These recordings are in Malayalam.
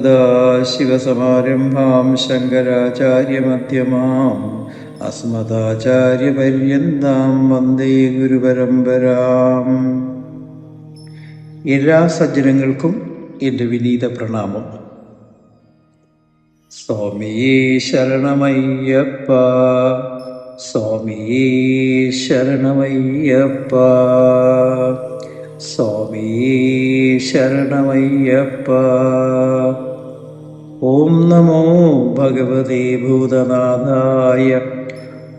സദാശിവസമാരംഭാം ശങ്കരാചാര്യമധ്യമാം അസ്മദാചാര്യപര്യന്താം വന്ദേ ഗുരുപരമ്പരാം. എല്ലാ സജ്ജനങ്ങൾക്കും എൻ്റെ വിനീത പ്രണാമം. സ്വാമിയേ ശരണമയ്യപ്പ, സ്വാമിയേ ശരണമയ്യപ്പ, സ്വാമിയേ ശരണമയ്യപ്പ. ഓം നമോ ഭഗവതേ ഭൂതനാഥായ,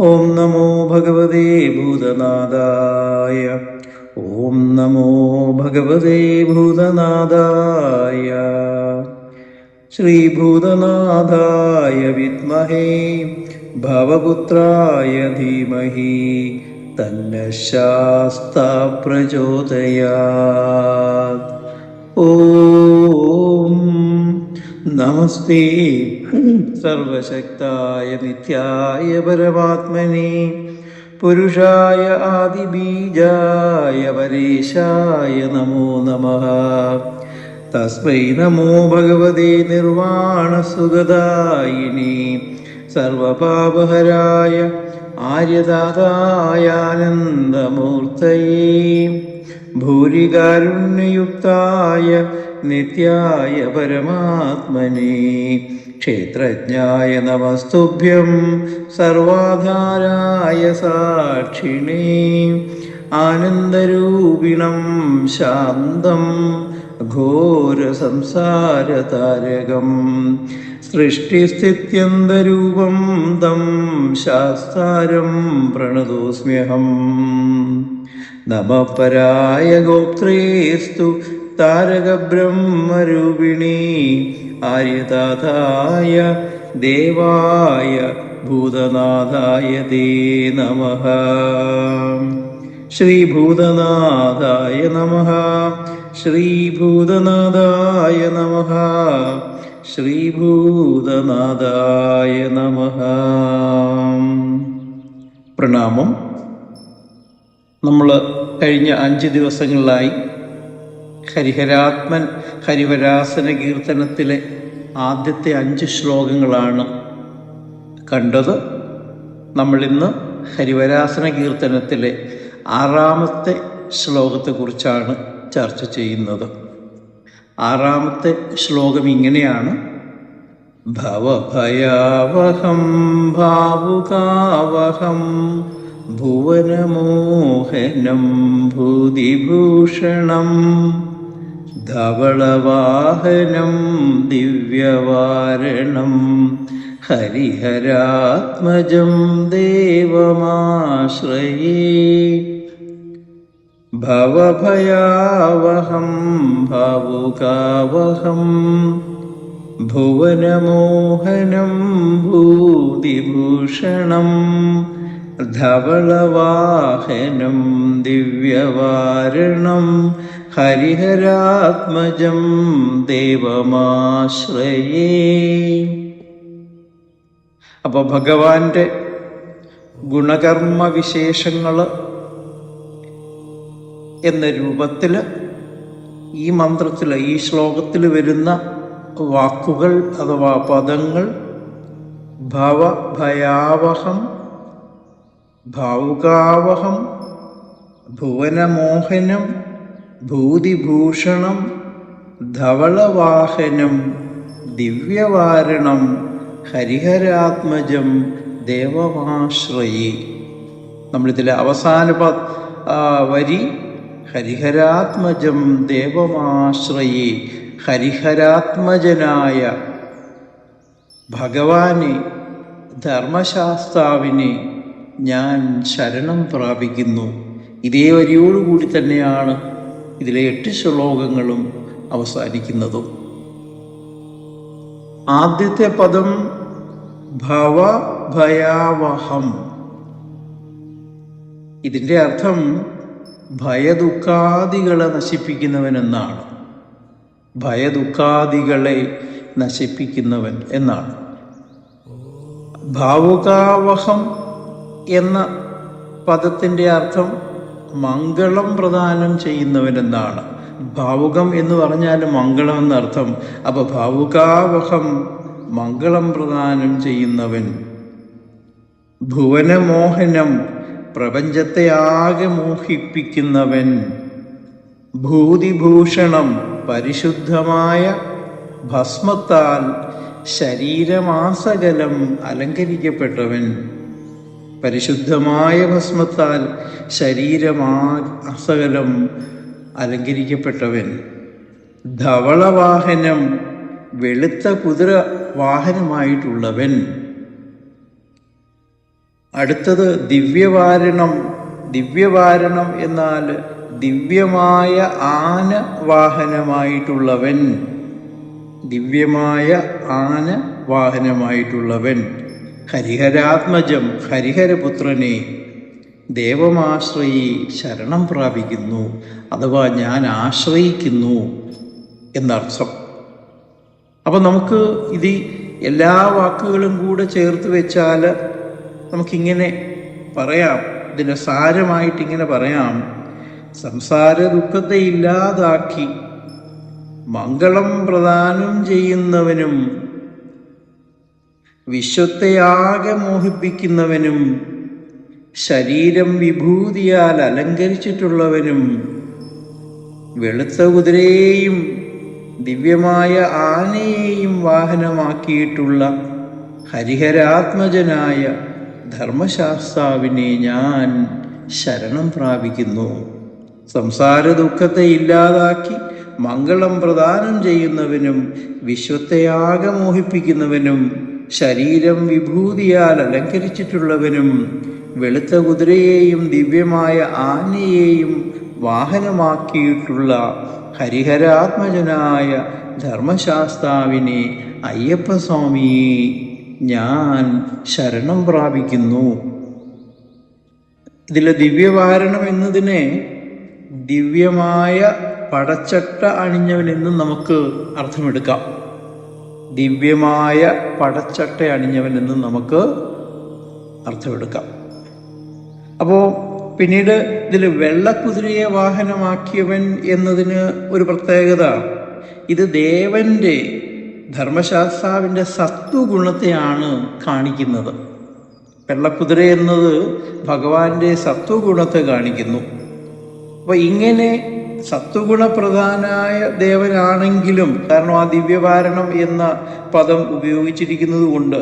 ഓം നമോ ഭഗവതേ ഭൂതനാഥായ, ഓം നമോ ഭഗവതേ ഭൂതനാഥായ. ശ്രീഭൂതനാഥായ വിദ്മഹേ ഭവപുത്രായ ധീമഹി തന്നഃ ശാസ്താ പ്രചോദയാത്. ഓം നമസ്തേ സർവശക്തായ നിത്യായ പരമാത്മനെ പുരുഷായ ആദിബീജായ പരേശായ നമോ നമഃ. തസ്മൈ നമോ ഭഗവതേ നിർവാണസുഖദായിനി സർവപാപഹരായ ആര്യദാതായാനന്ദമൂർത്തയേ ഭൂരികാരുണ്യയുക്തായ നിത്യായ പരമാത്മനെ ക്ഷേത്രജ്ഞായ നമസ്തുഭ്യം സർവാധാരായ സാക്ഷിണേ ആനന്ദരൂപിണം ശാന്തം ഘോരസംസാരതാരകം സൃഷ്ടിസ്ഥിത്യന്തരൂപം തം ശാസ്താരം പ്രണതോസ്മ്യഹം. നമഃ പരായ ഗോപ്ത്രേസ്തു താരകബ്രഹ്മരൂപിണീ ആര്യതാതായ ദേവായ ഭൂതനാഥായ തേ നമഃ. ശ്രീഭൂതനാഥായ നമഃ, ശ്രീഭൂതനാഥായ നമഃ, ശ്രീഭൂതനാഥായ നമഃ. പ്രണാമം. നമ്മൾ കഴിഞ്ഞ 5 ദിവസങ്ങളിലായി ഹരിവരാസന കീർത്തനത്തിലെ ആദ്യത്തെ 5 ശ്ലോകങ്ങളാണ് കണ്ടത്. നമ്മളിന്ന് ഹരിവരാസന കീർത്തനത്തിലെ 6-ാമത്തെ ശ്ലോകത്തെക്കുറിച്ചാണ് ചർച്ച ചെയ്യുന്നത്. 6-ാമത്തെ ശ്ലോകം ഇങ്ങനെയാണ്: ഭവഭയാവഹം ഭാവുകാവഹം ഭുവനമോഹനം ഭൂതിഭൂഷണം ധവളവാഹനം ദിവ്യവാരണം ഹരിഹരാത്മജം ദേവമാശ്രയേ. ഭവഭയാവഹം ഭാവുകാവഹം ഭുവനമോഹനം ഭൂതിഭൂഷണം ധവളവാഹനം ദിവ്യവാരണം ഹരിഹരാത്മജം ദേവമാശ്രയേ. അപ്പോൾ ഭഗവാന്റെ ഗുണകർമ്മ വിശേഷങ്ങൾ എന്ന രൂപത്തിൽ ഈ മന്ത്രത്തിൽ, ഈ ശ്ലോകത്തിൽ വരുന്ന വാക്കുകൾ അഥവാ പദങ്ങൾ ഭവഭയാവഹം ഭാവുകാവഹം ഭുവനമോഹനം ഭൂതിഭൂഷണം ധവളവാഹനം ദിവ്യവാരണം ഹരിഹരാത്മജം ദേവമാശ്രയേ. നമ്മളിതിലെ അവസാന വരി ഹരിഹരാത്മജം ദേവമാശ്രയേ. ഹരിഹരാത്മജനായ ഭഗവാനെ, ധർമ്മശാസ്താവിനെ ഞാൻ ശരണം പ്രാപിക്കുന്നു. ഇതേ വരിയോടുകൂടി തന്നെയാണ് ഇതിലെ 8 ശ്ലോകങ്ങളും അവസാനിക്കുന്നതും. ആദ്യത്തെ പദം ഭവഭയാവഹം. ഇതിൻ്റെ അർത്ഥം ഭയദുഃഖാദികളെ നശിപ്പിക്കുന്നവനെന്നാണ്. ഭയദുഃഖാദികളെ നശിപ്പിക്കുന്നവൻ എന്നാണ്. ഭാവുകാവഹം എന്ന പദത്തിൻ്റെ അർത്ഥം മംഗളം പ്രദാനം ചെയ്യുന്നവനെന്നാണ്. ഭാവുകം എന്ന് പറഞ്ഞാൽ മംഗളം എന്നർത്ഥം. അപ്പോൾ ഭാവുകാവഹം, മംഗളം പ്രദാനം ചെയ്യുന്നവൻ. ഭുവനമോഹനം, പ്രപഞ്ചത്തെ ആകെ മോഹിപ്പിക്കുന്നവൻ. ഭൂതിഭൂഷണം, പരിശുദ്ധമായ ഭസ്മത്താൽ ശരീരമാസകലം അലങ്കരിക്കപ്പെട്ടവൻ. പരിശുദ്ധമായ ഭസ്മത്താൽ ശരീരമാസകലം അലങ്കരിക്കപ്പെട്ടവൻ. ധവളവാഹനം, വെളുത്ത കുതിര വാഹനമായിട്ടുള്ളവൻ. അടുത്തത് ദിവ്യവാരണം. ദിവ്യവാരണം എന്നാൽ ദിവ്യമായ ആന വാഹനമായിട്ടുള്ളവൻ. ദിവ്യമായ ആന വാഹനമായിട്ടുള്ളവൻ. ഹരിഹരാത്മജം, ഹരിഹരപുത്രനെ ദേവമാശ്രയി ശരണം പ്രാപിക്കുന്നു, അഥവാ ഞാൻ ആശ്രയിക്കുന്നു എന്നർത്ഥം. അപ്പം നമുക്ക് ഇത് എല്ലാ വാക്കുകളും കൂടെ ചേർത്ത് വെച്ചാൽ നമുക്കിങ്ങനെ പറയാം, ഇതിൻ്റെ സാരമായിട്ടിങ്ങനെ പറയാം: സംസാര ദുഃഖത്തെ ഇല്ലാതാക്കി മംഗളം പ്രദാനം ചെയ്യുന്നവനും, വിശ്വത്തെയാകെ മോഹിപ്പിക്കുന്നവനും, ശരീരം വിഭൂതിയാൽ അലങ്കരിച്ചിട്ടുള്ളവനും, വെളുത്ത കുതിരയെയും ദിവ്യമായ ആനയെയും വാഹനമാക്കിയിട്ടുള്ള ഹരിഹരാത്മജനായ ധർമ്മശാസ്താവിനെ ഞാൻ ശരണം പ്രാപിക്കുന്നു. സംസാര ദുഃഖത്തെ ഇല്ലാതാക്കി മംഗളം പ്രദാനം ചെയ്യുന്നവനും, വിശ്വത്തെയാകെ മോഹിപ്പിക്കുന്നവനും, ശരീരം വിഭൂതിയാൽ അലങ്കരിച്ചിട്ടുള്ളവനും, വെളുത്ത കുതിരയെയും ദിവ്യമായ ആനയെയും വാഹനമാക്കിയിട്ടുള്ള ഹരിഹരാത്മജനായ ധർമ്മശാസ്താവിനെ, അയ്യപ്പസ്വാമിയെ ഞാൻ ശരണം പ്രാപിക്കുന്നു. ഇതിലെ ദിവ്യവാരണം എന്നതിനെ ദിവ്യമായ പടച്ചട്ട അണിഞ്ഞവനെന്നും നമുക്ക് അർത്ഥമെടുക്കാം. ദിവ്യമായ പടച്ചട്ട അണിഞ്ഞവനെന്നും നമുക്ക് അർത്ഥമെടുക്കാം. അപ്പോൾ പിന്നീട് ഇതിൽ വെള്ളക്കുതിരയെ വാഹനമാക്കിയവൻ എന്നതിന് ഒരു പ്രത്യേകത, ഇത് ദേവന്റെ, ധർമ്മശാസ്താവിൻ്റെ സത്വഗുണത്തെയാണ് കാണിക്കുന്നത്. വെള്ളക്കുതിര എന്നത് ഭഗവാന്റെ സത്വഗുണത്തെ കാണിക്കുന്നു. അപ്പോൾ ഇങ്ങനെ സത്വഗുണപ്രധാനായ ദേവനാണെങ്കിലും, കാരണം ആ ദിവ്യവാരണം എന്ന പദം ഉപയോഗിച്ചിരിക്കുന്നത് കൊണ്ട്,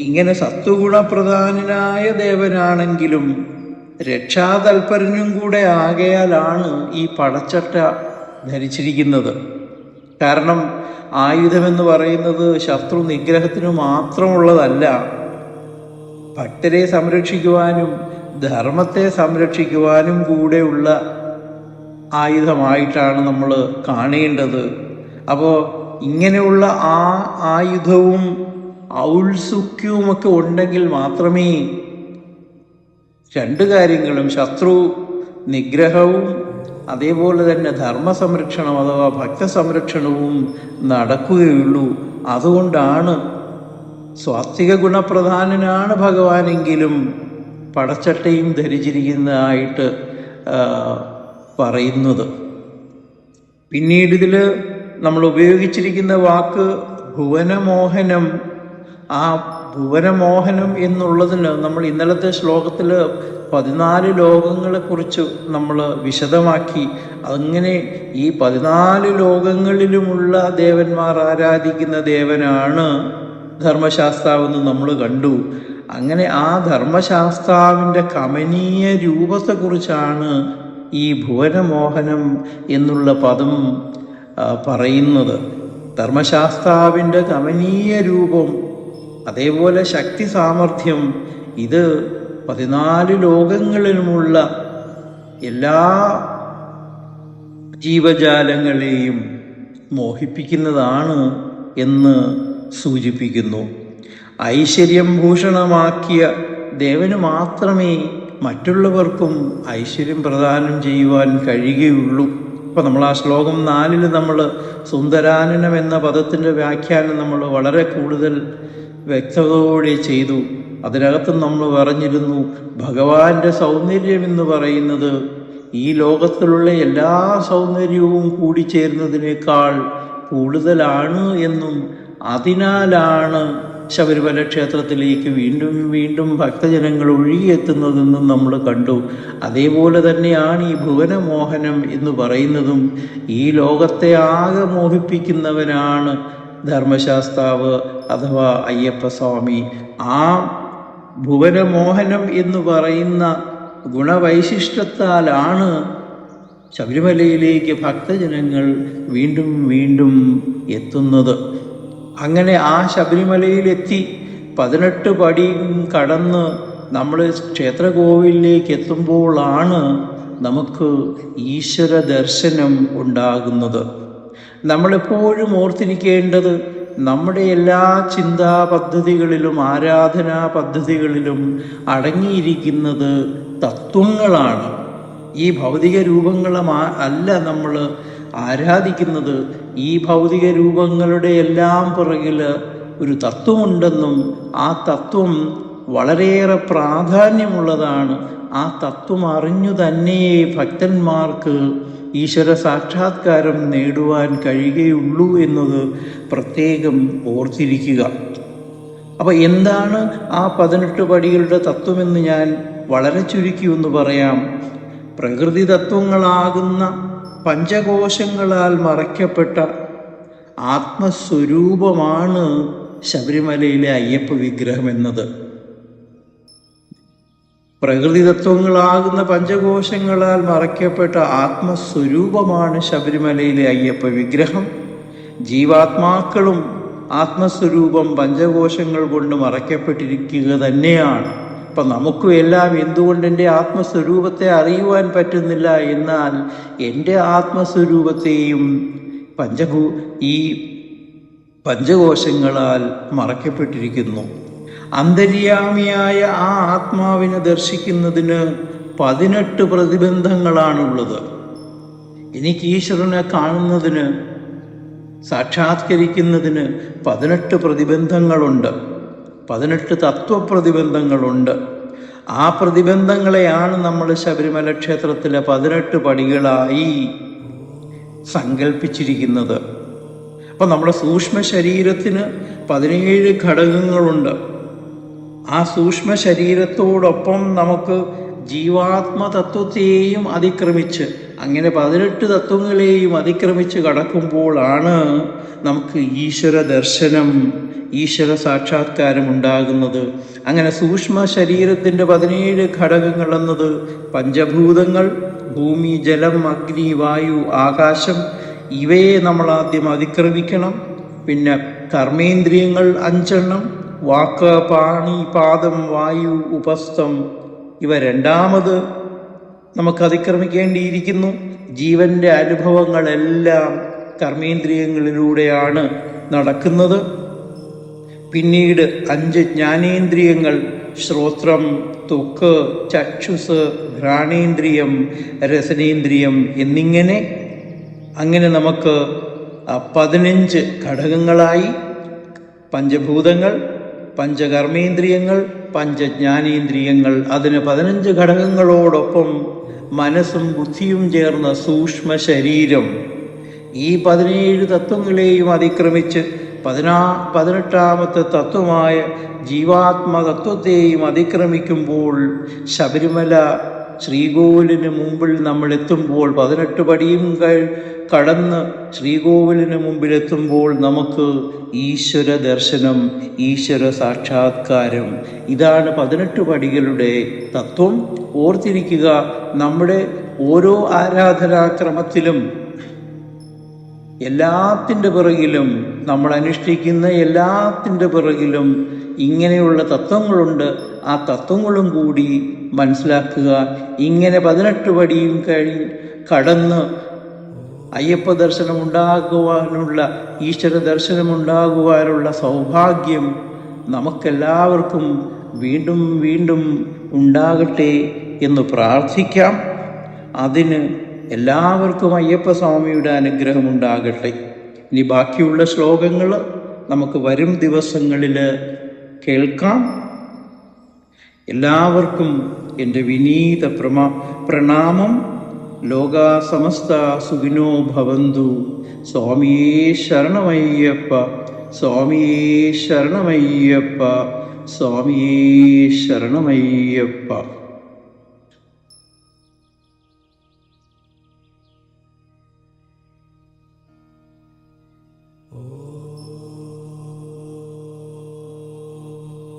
ഇങ്ങനെ സത്വഗുണപ്രധാനായ ദേവനാണെങ്കിലും രക്ഷാതൽപരനും കൂടെ ആകയാലാണ് ഈ പടച്ചട്ട ധരിച്ചിരിക്കുന്നത്. കാരണം ആയുധമെന്ന് പറയുന്നത് ശത്രു നിഗ്രഹത്തിനു മാത്രമുള്ളതല്ല, ഭക്തരെ സംരക്ഷിക്കുവാനും ധർമ്മത്തെ സംരക്ഷിക്കുവാനും കൂടെയുള്ള ആയുധമായിട്ടാണ് നമ്മൾ കാണേണ്ടത്. അപ്പോൾ ഇങ്ങനെയുള്ള ആ ആയുധവും ഔത്സുക്യവുമൊക്കെ ഉണ്ടെങ്കിൽ മാത്രമേ രണ്ട് കാര്യങ്ങളും, ശത്രു നിഗ്രഹവും അതേപോലെ തന്നെ ധർമ്മസംരക്ഷണം അഥവാ ഭക്തസംരക്ഷണവും നടക്കുകയുള്ളൂ. അതുകൊണ്ടാണ് സ്വാത്വിക ഗുണപ്രധാനനാണ് ഭഗവാനെങ്കിലും പടച്ചട്ടയും ധരിച്ചിരിക്കുന്നതായിട്ട് പറയുന്നത്. പിന്നീട് ഇതിൽ നമ്മൾ ഉപയോഗിച്ചിരിക്കുന്ന വാക്ക് ഭുവനമോഹനം. ആ ഭുവനമോഹനം എന്നുള്ളതിന് നമ്മൾ ഇന്നലത്തെ ശ്ലോകത്തിൽ 14 ലോകങ്ങളെക്കുറിച്ച് നമ്മൾ വിശദമാക്കി. അങ്ങനെ ഈ 14 ലോകങ്ങളിലുമുള്ള ദേവന്മാർ ആരാധിക്കുന്ന ദേവനാണ് ധർമ്മശാസ്താവെന്ന് നമ്മൾ കണ്ടു. അങ്ങനെ ആ ധർമ്മശാസ്താവിൻ്റെ കമനീയ രൂപത്തെക്കുറിച്ചാണ് ഈ ഭുവനമോഹനം എന്നുള്ള പദം പറയുന്നത്. ധർമ്മശാസ്താവിൻ്റെ കമനീയ രൂപം, അതേപോലെ ശക്തി സാമർഥ്യം, ഇത് 14 ലോകങ്ങളിലുമുള്ള എല്ലാ ജീവജാലങ്ങളെയും മോഹിപ്പിക്കുന്നതാണ് എന്ന് സൂചിപ്പിക്കുന്നു. ഐശ്വര്യം ഭൂഷണമാക്കിയ ദേവന് മാത്രമേ മറ്റുള്ളവർക്കും ഐശ്വര്യം പ്രദാനം ചെയ്യുവാൻ കഴിയുകയുള്ളൂ. അപ്പോൾ നമ്മൾ ആ ശ്ലോകം 4 നമ്മൾ സുന്ദരാനനം എന്ന പദത്തിൻ്റെ വ്യാഖ്യാനം നമ്മൾ വളരെ കൂടുതൽ വ്യക്തതയോടെ ചെയ്തു. അതിനകത്തും നമ്മൾ പറഞ്ഞിരുന്നു, ഭഗവാന്റെ സൗന്ദര്യം എന്ന് പറയുന്നത് ഈ ലോകത്തിലുള്ള എല്ലാ സൗന്ദര്യവും കൂടിച്ചേരുന്നതിനേക്കാൾ കൂടുതലാണ് എന്നും അതിനാലാണ് ശബരിമല ക്ഷേത്രത്തിലേക്ക് വീണ്ടും വീണ്ടും ഭക്തജനങ്ങൾ ഒഴുകിയെത്തുന്നതെന്നും നമ്മൾ കണ്ടു. അതേപോലെ തന്നെയാണ് ഈ ഭുവനമോഹനം എന്ന് പറയുന്നതും. ഈ ലോകത്തെ ആകെ മോഹിപ്പിക്കുന്നവനാണ് ധർമ്മശാസ്താവ് അഥവാ അയ്യപ്പസ്വാമി. ആ ഭുവനമോഹനം എന്ന് പറയുന്ന ഗുണവൈശിഷ്ട്യത്താലാണ് ശബരിമലയിലേക്ക് ഭക്തജനങ്ങൾ വീണ്ടും വീണ്ടും എത്തുന്നത്. അങ്ങനെ ആ ശബരിമലയിലെത്തി 18 പടി കടന്ന് നമ്മൾ ക്ഷേത്രകോവിലേക്ക് എത്തുമ്പോഴാണ് നമുക്ക് ഈശ്വര ദർശനം ഉണ്ടാകുന്നത്. നമ്മളെപ്പോഴും ഓർത്തിരിക്കേണ്ടത് നമ്മുടെ എല്ലാ ചിന്താ പദ്ധതികളിലും ആരാധനാ പദ്ധതികളിലും അടങ്ങിയിരിക്കുന്നത് തത്വങ്ങളാണ്. ഈ ഭൗതിക രൂപങ്ങളെ അല്ല നമ്മൾ ആരാധിക്കുന്നത്. ഈ ഭൗതിക രൂപങ്ങളുടെ എല്ലാം പുറകിൽ ഒരു തത്വമുണ്ടെന്നും ആ തത്വം വളരെയേറെ പ്രാധാന്യമുള്ളതാണ്. ആ തത്വം അറിഞ്ഞു തന്നെ ഭക്തന്മാർക്ക് ഈശ്വര സാക്ഷാത്കാരം നേടുവാൻ കഴിയുകയുള്ളൂ എന്നത് പ്രത്യേകം ഓർത്തിരിക്കുക. അപ്പോൾ എന്താണ് ആ 18 പടികളുടെ തത്വമെന്ന് ഞാൻ വളരെ ചുരുക്കി ഒന്ന് പറയാം. പ്രകൃതി തത്വങ്ങളാകുന്ന പഞ്ചകോശങ്ങളാൽ മറയ്ക്കപ്പെട്ട ആത്മസ്വരൂപമാണ് ശബരിമലയിലെ അയ്യപ്പ വിഗ്രഹം എന്നത്. പ്രകൃതി തത്വങ്ങളാകുന്ന പഞ്ചകോശങ്ങളാൽ മറയ്ക്കപ്പെട്ട ആത്മസ്വരൂപമാണ് ശബരിമലയിലെ അയ്യപ്പ വിഗ്രഹം. ജീവാത്മാക്കളും ആത്മസ്വരൂപം പഞ്ചകോശങ്ങൾ കൊണ്ട് മറയ്ക്കപ്പെട്ടിരിക്കുക തന്നെയാണ്. അപ്പം നമുക്കും എല്ലാം എന്തുകൊണ്ട് എൻ്റെ ആത്മസ്വരൂപത്തെ അറിയുവാൻ പറ്റുന്നില്ല, എന്നാൽ എൻ്റെ ആത്മസ്വരൂപത്തെയും ഈ പഞ്ചകോശങ്ങളാൽ മറയ്ക്കപ്പെട്ടിരിക്കുന്നു. അന്തര്യാമിയായ ആ ആത്മാവിനെ ദർശിക്കുന്നതിന് 18 പ്രതിബന്ധങ്ങളാണുള്ളത്. എനിക്ക് ഈശ്വരനെ കാണുന്നതിന്, സാക്ഷാത്കരിക്കുന്നതിന് 18 പ്രതിബന്ധങ്ങളുണ്ട്, 18 തത്വപ്രതിബന്ധങ്ങളുണ്ട്. ആ പ്രതിബന്ധങ്ങളെയാണ് നമ്മൾ ശബരിമല ക്ഷേത്രത്തിലെ 18 പടികളായി സങ്കല്പിച്ചിരിക്കുന്നത്. അപ്പം നമ്മുടെ സൂക്ഷ്മ ശരീരത്തിന് 17 ഘടകങ്ങളുണ്ട്. ആ സൂക്ഷ്മ ശരീരത്തോടൊപ്പം നമുക്ക് ജീവാത്മതത്വത്തെയും അതിക്രമിച്ച്, അങ്ങനെ 18 തത്വങ്ങളെയും അതിക്രമിച്ച് കടക്കുമ്പോഴാണ് നമുക്ക് ഈശ്വര ദർശനം, ഈശ്വര സാക്ഷാത്കാരം ഉണ്ടാകുന്നത്. അങ്ങനെ സൂക്ഷ്മ ശരീരത്തിൻ്റെ 17 ഘടകങ്ങൾ എന്നത് പഞ്ചഭൂതങ്ങൾ, ഭൂമി, ജലം, അഗ്നി, വായു, ആകാശം, ഇവയെ നമ്മൾ ആദ്യം അതിക്രമിക്കണം. പിന്നെ കർമ്മേന്ദ്രിയങ്ങൾ 5 വാക്ക്, പാണി, പാദം, വായു, ഉപസ്ഥം, ഇവ രണ്ടാമത് നമുക്ക് അതിക്രമിക്കേണ്ടിയിരിക്കുന്നു. ജീവൻ്റെ അനുഭവങ്ങളെല്ലാം കർമ്മേന്ദ്രിയങ്ങളിലൂടെയാണ് നടക്കുന്നത്. പിന്നീട് 5 ജ്ഞാനേന്ദ്രിയങ്ങൾ, ശ്രോത്രം, ത്വക്ക്, ചക്ഷുസ്, ഘ്രാണേന്ദ്രിയം, രസനേന്ദ്രിയം എന്നിങ്ങനെ അങ്ങനെ നമുക്ക് 15 ഘടകങ്ങളായി പഞ്ചഭൂതങ്ങൾ, പഞ്ചകർമ്മേന്ദ്രിയങ്ങൾ, പഞ്ചജ്ഞാനേന്ദ്രിയങ്ങൾ, അതിന് 15 ഘടകങ്ങളോടൊപ്പം മനസ്സും ബുദ്ധിയും ചേർന്ന സൂക്ഷ്മ ശരീരം. ഈ 17 തത്വങ്ങളെയും അതിക്രമിച്ച് 18ാമത്തെ തത്വമായ ജീവാത്മതത്വത്തെയും അതിക്രമിക്കുമ്പോൾ ശബരിമല ശ്രീകോവിലിന് മുമ്പിൽ നമ്മൾ എത്തുമ്പോൾ, 18 പടിയും കടന്ന് ശ്രീകോവിലിന് മുമ്പിലെത്തുമ്പോൾ നമുക്ക് ഈശ്വര ദർശനം, ഈശ്വര സാക്ഷാത്കാരം. ഇതാണ് 18 പടികളുടെ തത്വം. ഓർത്തിരിക്കുക, നമ്മുടെ ഓരോ ആരാധനാക്രമത്തിലും എല്ലാത്തിൻ്റെ പിറകിലും, നമ്മൾ അനുഷ്ഠിക്കുന്ന എല്ലാത്തിൻ്റെ പിറകിലും ഇങ്ങനെയുള്ള തത്വങ്ങളുണ്ട്. ആ തത്വങ്ങളും കൂടി മനസ്സിലാക്കുക. ഇങ്ങനെ 18 പടിയും കടന്ന് അയ്യപ്പ ദർശനമുണ്ടാകുവാനുള്ള, ഈശ്വര ദർശനമുണ്ടാകുവാനുള്ള സൗഭാഗ്യം നമുക്കെല്ലാവർക്കും വീണ്ടും വീണ്ടും ഉണ്ടാകട്ടെ എന്ന് പ്രാർത്ഥിക്കാം. അതിന് എല്ലാവർക്കും അയ്യപ്പസ്വാമിയുടെ അനുഗ്രഹം ഉണ്ടാകട്ടെ. ഇനി ബാക്കിയുള്ള ശ്ലോകങ്ങൾ നമുക്ക് വരും ദിവസങ്ങളിൽ കേൾക്കാം. എല്ലാവർക്കും എൻ്റെ വിനീത പ്രണാമം. ലോകാ സമസ്ത സുഖിനോ ഭവന്തു. സ്വാമിയേ ശരണമയ്യപ്പ, സ്വാമിയേ ശരണമയ്യപ്പ, സ്വാമിയേ ശരണമയ്യപ്പ.